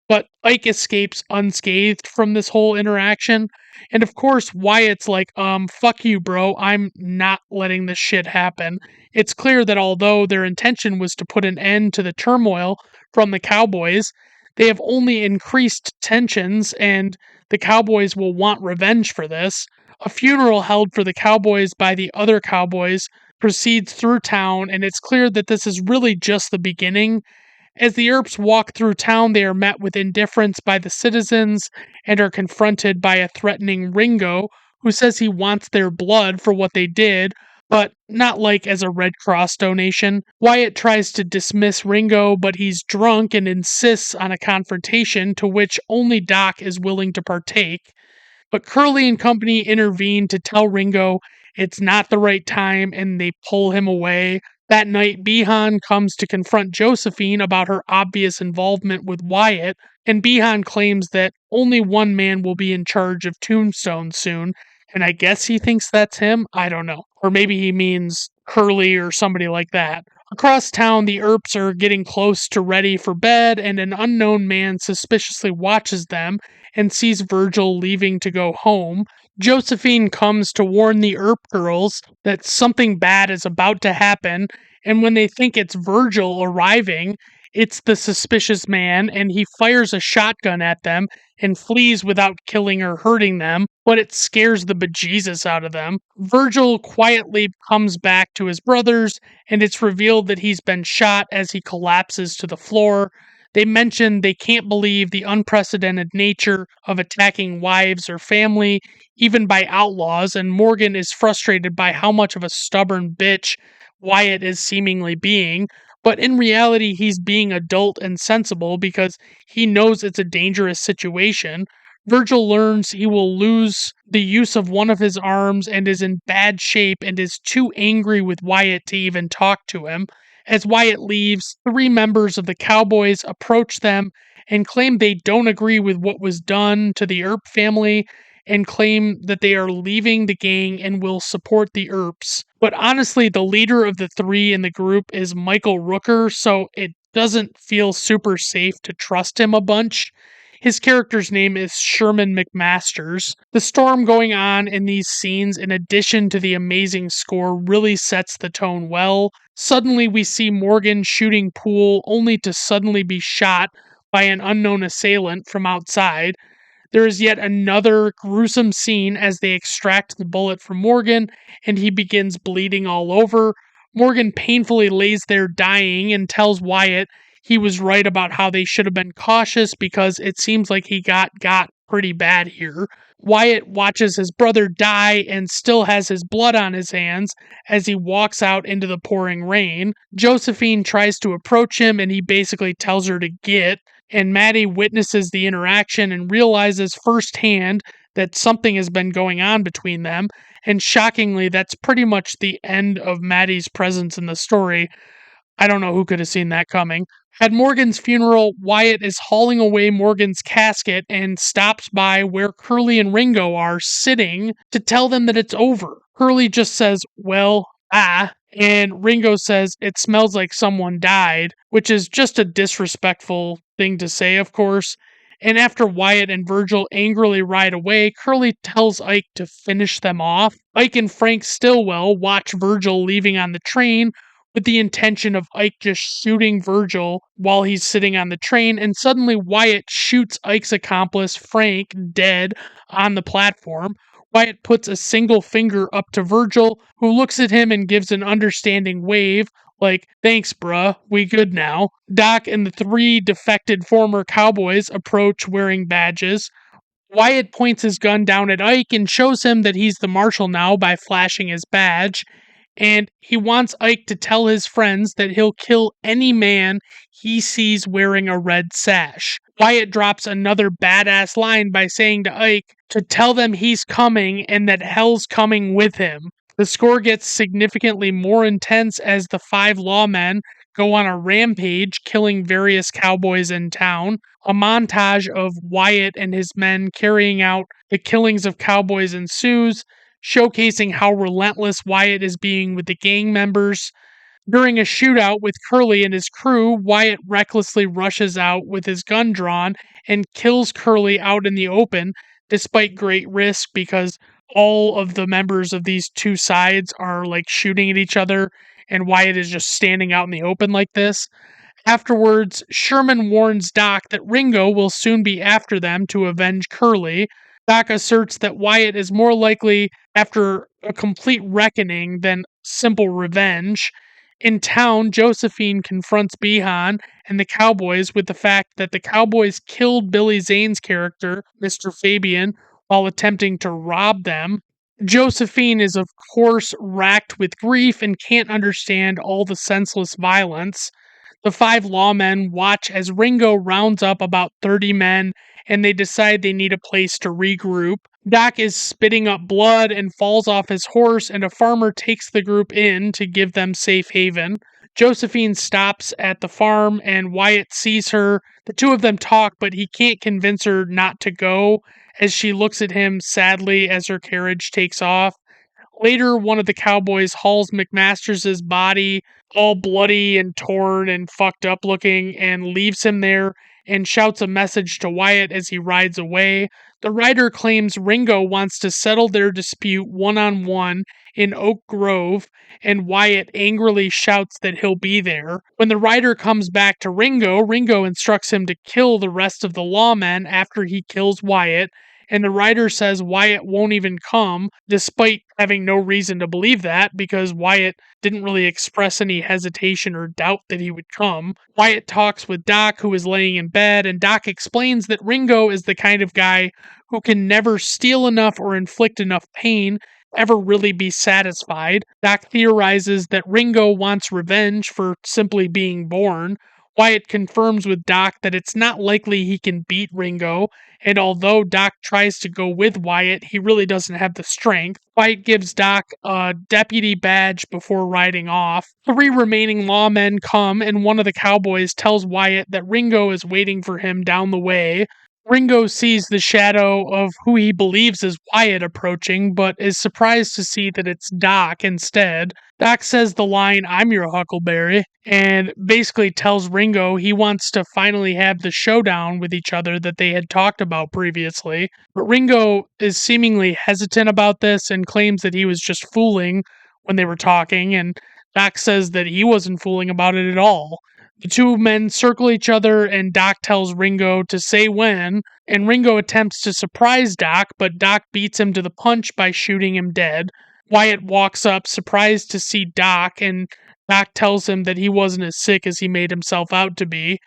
But Ike escapes unscathed from this whole interaction. And of course, Wyatt's like, fuck you, bro. I'm not letting this shit happen. It's clear that although their intention was to put an end to the turmoil from the Cowboys, they have only increased tensions, and the Cowboys will want revenge for this. A funeral held for the Cowboys by the other Cowboys proceeds through town, and it's clear that this is really just the beginning. As the Earps walk through town, they are met with indifference by the citizens and are confronted by a threatening Ringo who says he wants their blood for what they did, but not like as a Red Cross donation. Wyatt tries to dismiss Ringo, but he's drunk and insists on a confrontation to which only Doc is willing to partake. But Curly and company intervene to tell Ringo it's not the right time and they pull him away. That night, Behan comes to confront Josephine about her obvious involvement with Wyatt, and Behan claims that only one man will be in charge of Tombstone soon, and I guess he thinks that's him? I don't know. Or maybe he means Curly or somebody like that. Across town, the Earps are getting close to ready for bed, and an unknown man suspiciously watches them and sees Virgil leaving to go home. Josephine comes to warn the Earp girls that something bad is about to happen, and when they think it's Virgil arriving, it's the suspicious man, and he fires a shotgun at them and flees without killing or hurting them, but it scares the bejesus out of them. Virgil quietly comes back to his brothers, and it's revealed that he's been shot as he collapses to the floor. They mention they can't believe the unprecedented nature of attacking wives or family, even by outlaws, and Morgan is frustrated by how much of a stubborn bitch Wyatt is seemingly being. But in reality, he's being adult and sensible because he knows it's a dangerous situation. Virgil learns he will lose the use of one of his arms and is in bad shape and is too angry with Wyatt to even talk to him. As Wyatt leaves, 3 members of the Cowboys approach them and claim they don't agree with what was done to the Earp family and claim that they are leaving the gang and will support the Earps. But honestly, the leader of the 3 in the group is Michael Rooker, so it doesn't feel super safe to trust him a bunch. His character's name is Sherman McMasters. The storm going on in these scenes, in addition to the amazing score, really sets the tone well. Suddenly, we see Morgan shooting pool only to suddenly be shot by an unknown assailant from outside. There is yet another gruesome scene as they extract the bullet from Morgan, and he begins bleeding all over. Morgan painfully lays there dying and tells Wyatt he was right about how they should have been cautious because it seems like he got pretty bad here. Wyatt watches his brother die and still has his blood on his hands as he walks out into the pouring rain. Josephine tries to approach him and he basically tells her to get, and Maddie witnesses the interaction and realizes firsthand that something has been going on between them, and shockingly, that's pretty much the end of Maddie's presence in the story. I don't know who could have seen that coming. At Morgan's funeral, Wyatt is hauling away Morgan's casket and stops by where Curly and Ringo are sitting to tell them that it's over. Curly just says, well, and Ringo says it smells like someone died, which is just a disrespectful thing to say, of course. And after Wyatt and Virgil angrily ride away, Curly tells Ike to finish them off. Ike and Frank Stillwell watch Virgil leaving on the train with the intention of Ike just shooting Virgil while he's sitting on the train, and suddenly Wyatt shoots Ike's accomplice, Frank, dead on the platform. Wyatt puts a single finger up to Virgil, who looks at him and gives an understanding wave, like, thanks, bruh, we good now. Doc and the three defected former cowboys approach wearing badges. Wyatt points his gun down at Ike and shows him that he's the marshal now by flashing his badge, and he wants Ike to tell his friends that he'll kill any man he sees wearing a red sash. Wyatt drops another badass line by saying to Ike to tell them he's coming and that hell's coming with him. The score gets significantly more intense as the five lawmen go on a rampage, killing various cowboys in town. A montage of Wyatt and his men carrying out the killings of cowboys ensues, showcasing how relentless Wyatt is being with the gang members. During a shootout with Curly and his crew, Wyatt recklessly rushes out with his gun drawn and kills Curly out in the open, despite great risk because all of the members of these two sides are like shooting at each other, and Wyatt is just standing out in the open like this. Afterwards, Sherman warns Doc that Ringo will soon be after them to avenge Curly. Doc asserts that Wyatt is more likely after a complete reckoning than simple revenge. In town, Josephine confronts Behan and the Cowboys with the fact that the Cowboys killed Billy Zane's character, Mr. Fabian, while attempting to rob them. Josephine is, of course, racked with grief and can't understand all the senseless violence. The five lawmen watch as Ringo rounds up about 30 men and they decide they need a place to regroup. Doc is spitting up blood and falls off his horse, and a farmer takes the group in to give them safe haven. Josephine stops at the farm and Wyatt sees her. The two of them talk, but he can't convince her not to go as she looks at him sadly as her carriage takes off. Later, one of the cowboys hauls McMasters' body, all bloody and torn and fucked up looking, and leaves him there and shouts a message to Wyatt as he rides away. The writer claims Ringo wants to settle their dispute one-on-one in Oak Grove, and Wyatt angrily shouts that he'll be there. When the writer comes back to Ringo, Ringo instructs him to kill the rest of the lawmen after he kills Wyatt, and the writer says Wyatt won't even come, despite having no reason to believe that, because Wyatt didn't really express any hesitation or doubt that he would come. Wyatt talks with Doc, who is laying in bed, and Doc explains that Ringo is the kind of guy who can never steal enough or inflict enough pain, ever really be satisfied. Doc theorizes that Ringo wants revenge for simply being born. Wyatt confirms with Doc that it's not likely he can beat Ringo, and although Doc tries to go with Wyatt, he really doesn't have the strength. Wyatt gives Doc a deputy badge before riding off. Three remaining lawmen come, and one of the cowboys tells Wyatt that Ringo is waiting for him down the way. Ringo sees the shadow of who he believes is Wyatt approaching, but is surprised to see that it's Doc instead. Doc says the line, "I'm your Huckleberry," and basically tells Ringo he wants to finally have the showdown with each other that they had talked about previously. But Ringo is seemingly hesitant about this and claims that he was just fooling when they were talking, and Doc says that he wasn't fooling about it at all. The two men circle each other, and Doc tells Ringo to say when, and Ringo attempts to surprise Doc, but Doc beats him to the punch by shooting him dead. Wyatt walks up, surprised to see Doc, and Doc tells him that he wasn't as sick as he made himself out to be.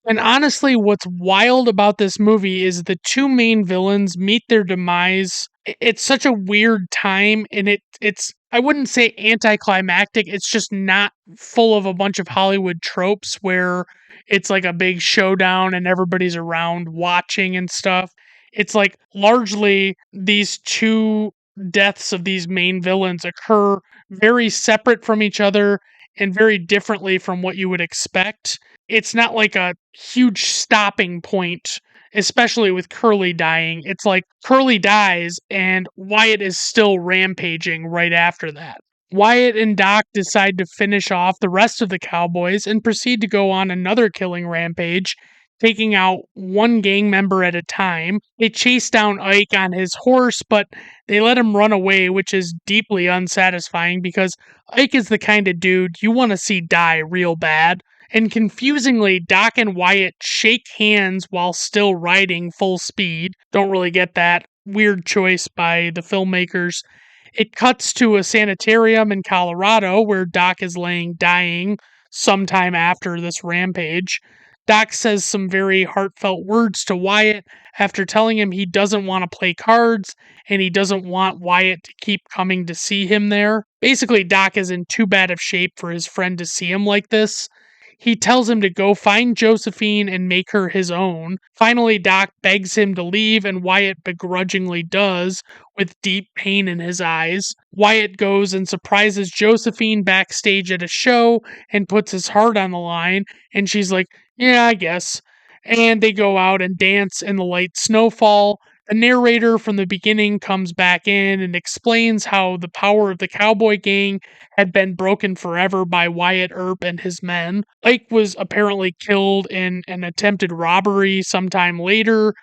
And honestly, what's wild about this movie is the two main villains meet their demise. It's such a weird time, and it's I wouldn't say anticlimactic. It's just not full of a bunch of Hollywood tropes where it's like a big showdown and everybody's around watching and stuff. It's like largely these two deaths of these main villains occur very separate from each other and very differently from what you would expect. It's not like a huge stopping point, especially with Curly dying. It's like Curly dies and Wyatt is still rampaging right after that. Wyatt and Doc decide to finish off the rest of the cowboys and proceed to go on another killing rampage, taking out one gang member at a time. They chase down Ike on his horse, but they let him run away, which is deeply unsatisfying because Ike is the kind of dude you want to see die real bad. And confusingly, Doc and Wyatt shake hands while still riding full speed. Don't really get that. Weird choice by the filmmakers. It cuts to a sanitarium in Colorado where Doc is laying dying sometime after this rampage. Doc says some very heartfelt words to Wyatt after telling him he doesn't want to play cards and he doesn't want Wyatt to keep coming to see him there. Basically, Doc is in too bad of shape for his friend to see him like this. He tells him to go find Josephine and make her his own. Finally, Doc begs him to leave, and Wyatt begrudgingly does, with deep pain in his eyes. Wyatt goes and surprises Josephine backstage at a show and puts his heart on the line, and she's like, "Yeah, I guess." And they go out and dance in the light snowfall. The narrator from the beginning comes back in and explains how the power of the cowboy gang had been broken forever by Wyatt Earp and his men. Ike was apparently killed in an attempted robbery sometime later.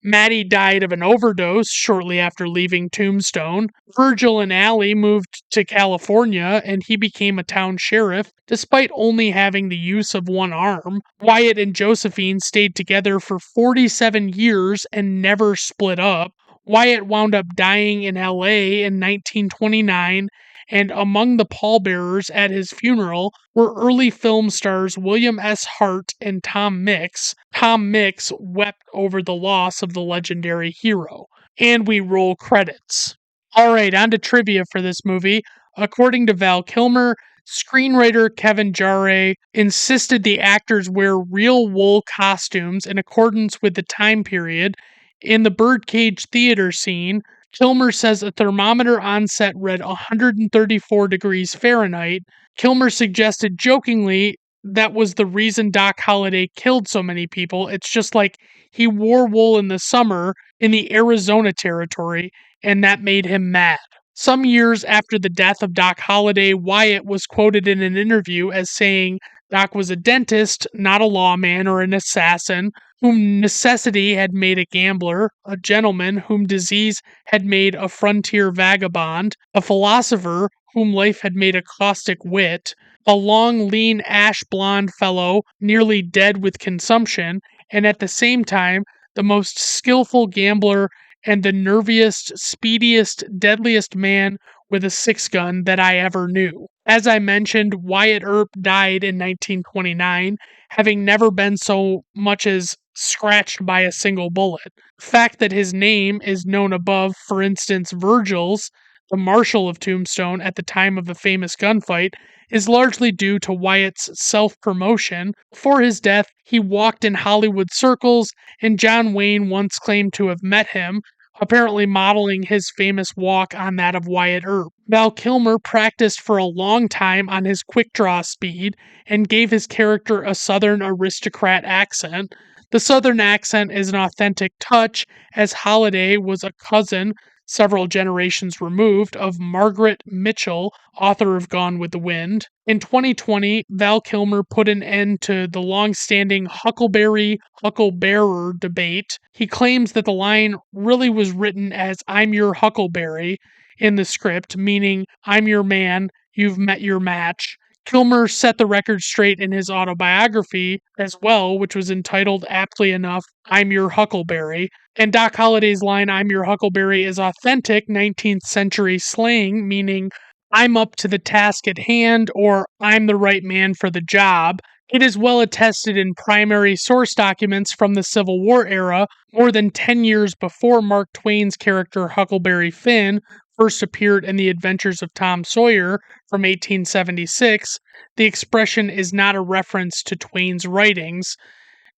Maddie died of an overdose shortly after leaving Tombstone. Virgil and Allie moved to California and he became a town sheriff, despite only having the use of one arm. Wyatt and Josephine stayed together for 47 years and never split up. Wyatt wound up dying in LA in 1929, and among the pallbearers at his funeral were early film stars William S. Hart and Tom Mix. Tom Mix wept over the loss of the legendary hero. And we roll credits. Alright, on to trivia for this movie. According to Val Kilmer, screenwriter Kevin Jarre insisted the actors wear real wool costumes in accordance with the time period. In the birdcage theater scene, Kilmer says a thermometer on set read 134 degrees Fahrenheit. Kilmer suggested jokingly that was the reason Doc Holliday killed so many people. It's just like he wore wool in the summer in the Arizona territory, and that made him mad. Some years after the death of Doc Holliday, Wyatt was quoted in an interview as saying Doc was a dentist, not a lawman or an assassin, whom necessity had made a gambler, a gentleman whom disease had made a frontier vagabond, a philosopher whom life had made a caustic wit, a long, lean, ash blonde fellow nearly dead with consumption, and at the same time, the most skillful gambler and the nerviest, speediest, deadliest man with a six gun that I ever knew. As I mentioned, Wyatt Earp died in 1929, having never been so much as scratched by a single bullet. The fact that his name is known above, for instance, Virgil's, the marshal of Tombstone at the time of the famous gunfight, is largely due to Wyatt's self promotion. Before his death, he walked in Hollywood circles, and John Wayne once claimed to have met him, apparently modeling his famous walk on that of Wyatt Earp. Val Kilmer practiced for a long time on his quick draw speed and gave his character a Southern aristocrat accent. The Southern accent is an authentic touch, as Holliday was a cousin several generations removed of Margaret Mitchell, author of Gone with the Wind. In 2020, Val Kilmer put an end to the long-standing Huckleberry Hucklebearer debate. He claims that the line really was written as "I'm your Huckleberry" in the script, meaning "I'm your man, you've met your match." Kilmer set the record straight in his autobiography as well, which was entitled aptly enough, "I'm Your Huckleberry." And Doc Holliday's line, "I'm your Huckleberry," is authentic 19th century slang, meaning "I'm up to the task at hand" or "I'm the right man for the job." It is well attested in primary source documents from the Civil War era, more than 10 years before Mark Twain's character Huckleberry Finn first appeared in The Adventures of Tom Sawyer from 1876. The expression is not a reference to Twain's writings.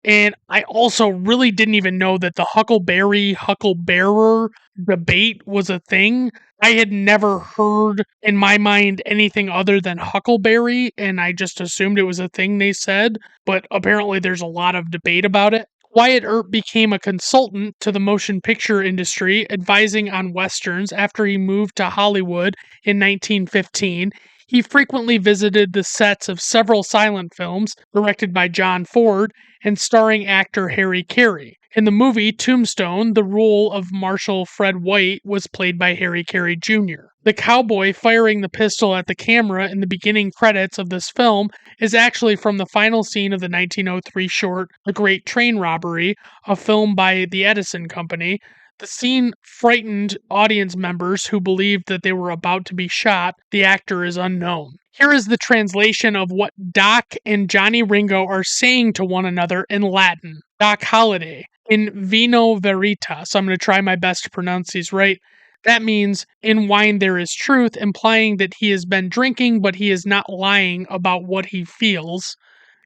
And I also really didn't even know that the Huckleberry Hucklebearer debate was a thing. I had never heard in my mind anything other than Huckleberry, and I just assumed it was a thing they said, but apparently there's a lot of debate about it. Wyatt Earp became a consultant to the motion picture industry, advising on westerns after he moved to Hollywood in 1915. He frequently visited the sets of several silent films directed by John Ford and starring actor Harry Carey. In the movie Tombstone, the role of Marshal Fred White was played by Harry Carey Jr. The cowboy firing the pistol at the camera in the beginning credits of this film is actually from the final scene of the 1903 short The Great Train Robbery, a film by the Edison Company. The scene frightened audience members who believed that they were about to be shot. The actor is unknown. Here is the translation of what Doc and Johnny Ringo are saying to one another in Latin. Doc Holliday, in vino veritas. I'm going to try my best to pronounce these right. That means, in wine there is truth, implying that he has been drinking, but he is not lying about what he feels.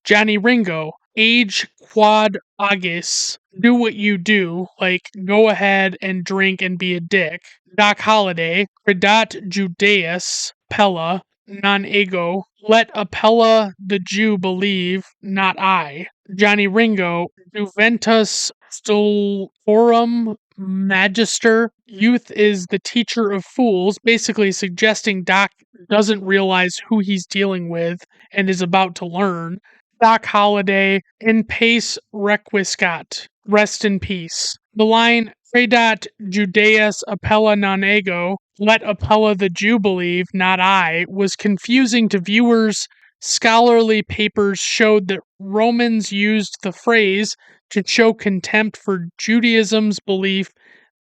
Johnny Ringo, age quod agis, do what you do, like go ahead and drink and be a dick. Doc Holliday, credat Judaeus, Pella, non ego, let Apella the Jew believe, not I. Johnny Ringo, Juventus stultorum magister, youth is the teacher of fools, basically suggesting Doc doesn't realize who he's dealing with and is about to learn. Doc Holliday, in pace requiescat, rest in peace. The line, credat Judaeus appella non ego, let Apella the Jew believe, not I, was confusing to viewers. Scholarly papers showed that Romans used the phrase to show contempt for Judaism's belief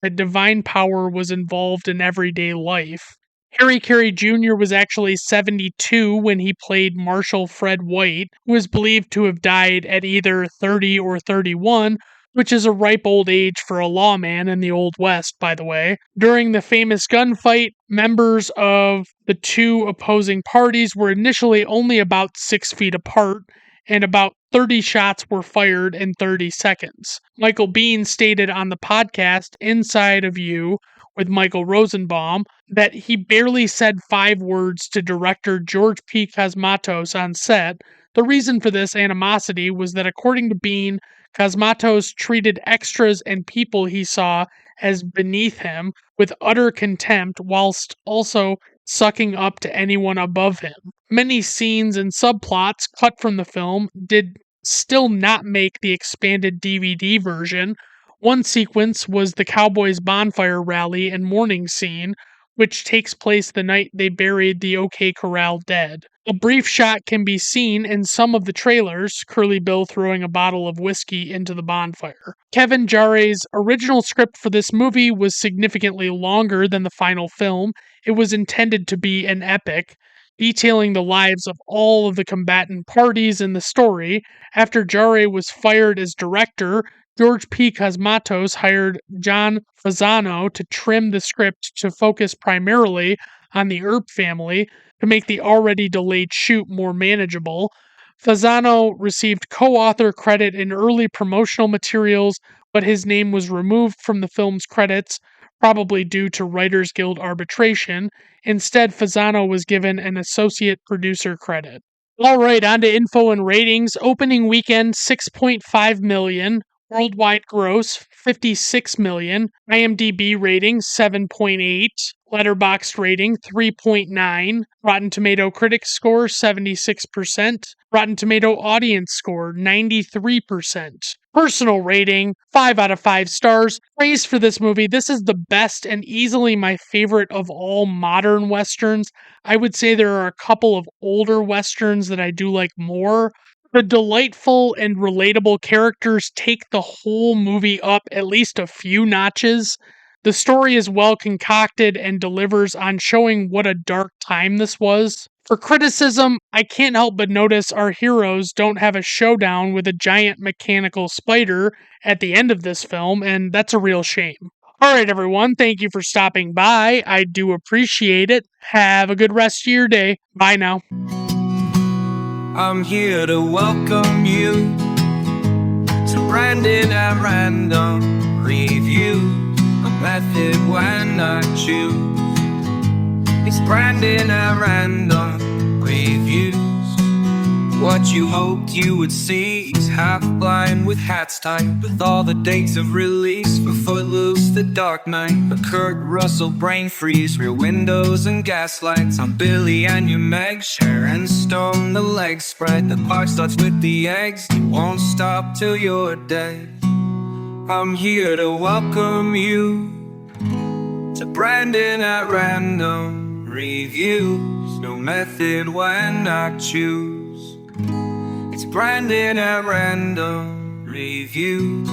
that divine power was involved in everyday life. Harry Carey Jr. was actually 72 when he played Marshal Fred White, who is believed to have died at either 30 or 31, which is a ripe old age for a lawman in the Old West, by the way. During the famous gunfight, members of the two opposing parties were initially only about 6 feet apart, and about 30 shots were fired in 30 seconds. Michael Bean stated on the podcast Inside of You with Michael Rosenbaum that he barely said 5 words to director George P. Cosmatos on set. The reason for this animosity was that, according to Bean, Cosmatos treated extras and people he saw as beneath him with utter contempt, whilst also sucking up to anyone above him. Many scenes and subplots cut from the film did still not make the expanded DVD version. One sequence was the Cowboys' bonfire rally and morning scene, which takes place the night they buried the OK Corral dead. A brief shot can be seen in some of the trailers, Curly Bill throwing a bottle of whiskey into the bonfire. Kevin Jarre's original script for this movie was significantly longer than the final film. It was intended to be an epic, detailing the lives of all of the combatant parties in the story. After Jarre was fired as director, George P. Cosmatos hired John Fasano to trim the script to focus primarily on the Earp family to make the already delayed shoot more manageable. Fasano received co-author credit in early promotional materials, but his name was removed from the film's credits, probably due to Writers Guild arbitration. Instead, Fasano was given an associate producer credit. All right, on to info and ratings. Opening weekend, 6.5 million. Worldwide gross, 56 million. IMDb rating, 7.8. Letterboxd rating, 3.9. Rotten Tomato Critics score, 76%. Rotten Tomato Audience score, 93%. Personal rating, 5 out of 5 stars. Praise for this movie. This is the best and easily my favorite of all modern Westerns. I would say there are a couple of older Westerns that I do like more. The delightful and relatable characters take the whole movie up at least a few notches. The story is well concocted and delivers on showing what a dark time this was. For criticism, I can't help but notice our heroes don't have a showdown with a giant mechanical spider at the end of this film, and that's a real shame. Alright, everyone, thank you for stopping by. I do appreciate it. Have a good rest of your day. Bye now. I'm here to welcome you to Brandon at Random Review, a method when I choose. It's Brandon at Random Reviews. What you hoped you would see is half blind with hats tied, with all the dates of release for Footloose, The Dark Knight, a Kurt Russell brain freeze, Rear Windows and Gaslights. I'm Billy and your Meg, Sharon Stone, the leg spread. The part starts with the eggs, you won't stop till you're dead. I'm here to welcome you to Brandon at Random Reviews. No method when I choose. It's Brandon at Random Reviews.